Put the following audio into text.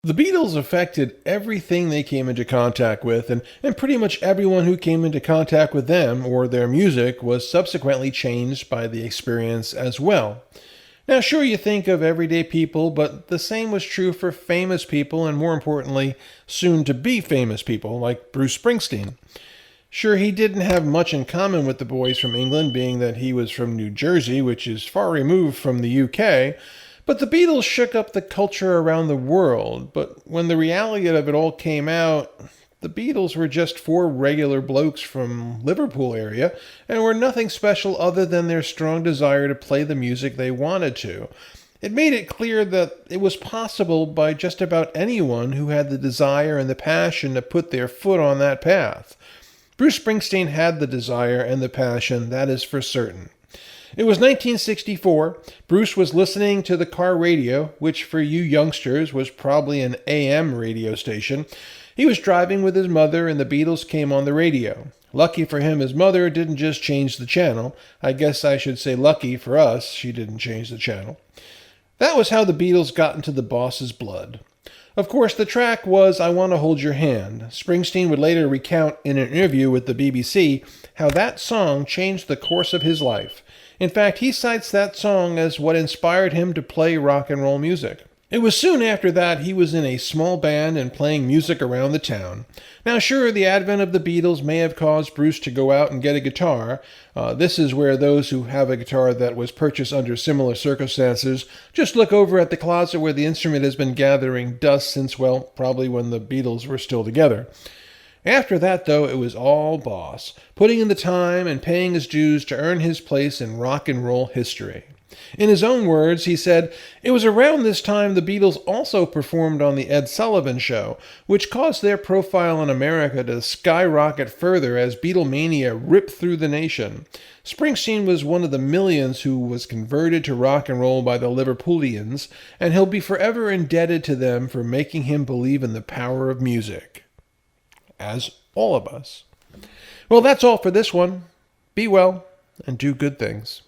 The Beatles affected everything they came into contact with, and pretty much everyone who came into contact with them or their music was subsequently changed by the experience as well. Now, sure, you think of everyday people, but the same was true for famous people, and more importantly, soon to be famous people like Bruce Springsteen. Sure, he didn't have much in common with the boys from England, being that he was from New Jersey, which is far removed from the UK, but the Beatles shook up the culture around the world. But when the reality of it all came out, the Beatles were just four regular blokes from Liverpool area and were nothing special other than their strong desire to play the music they wanted to. It made it clear that it was possible by just about anyone who had the desire and the passion to put their foot on that path. Bruce Springsteen had the desire and the passion, that is for certain. It was 1964. Bruce was listening to the car radio, which for you youngsters was probably an AM radio station. He was driving with his mother and the Beatles came on the radio. Lucky for him, his mother didn't just change the channel. I guess I should say lucky for us, she didn't change the channel. That was how the Beatles got into the boss's blood. Of course, the track was I Want to Hold Your Hand. Springsteen would later recount in an interview with the BBC how that song changed the course of his life. In fact, he cites that song as what inspired him to play rock and roll music. It was soon after that he was in a small band and playing music around the town. Now sure, the advent of the Beatles may have caused Bruce to go out and get a guitar. This is where those who have a guitar that was purchased under similar circumstances just look over at the closet where the instrument has been gathering dust since, well, probably when the Beatles were still together. After that, though, it was all Boss, putting in the time and paying his dues to earn his place in rock and roll history. In his own words, he said, "It was around this time the Beatles also performed on the Ed Sullivan Show, which caused their profile in America to skyrocket further as Beatlemania ripped through the nation. Springsteen was one of the millions who was converted to rock and roll by the Liverpoolians, and he'll be forever indebted to them for making him believe in the power of music." As all of us. Well, that's all for this one. Be well and do good things.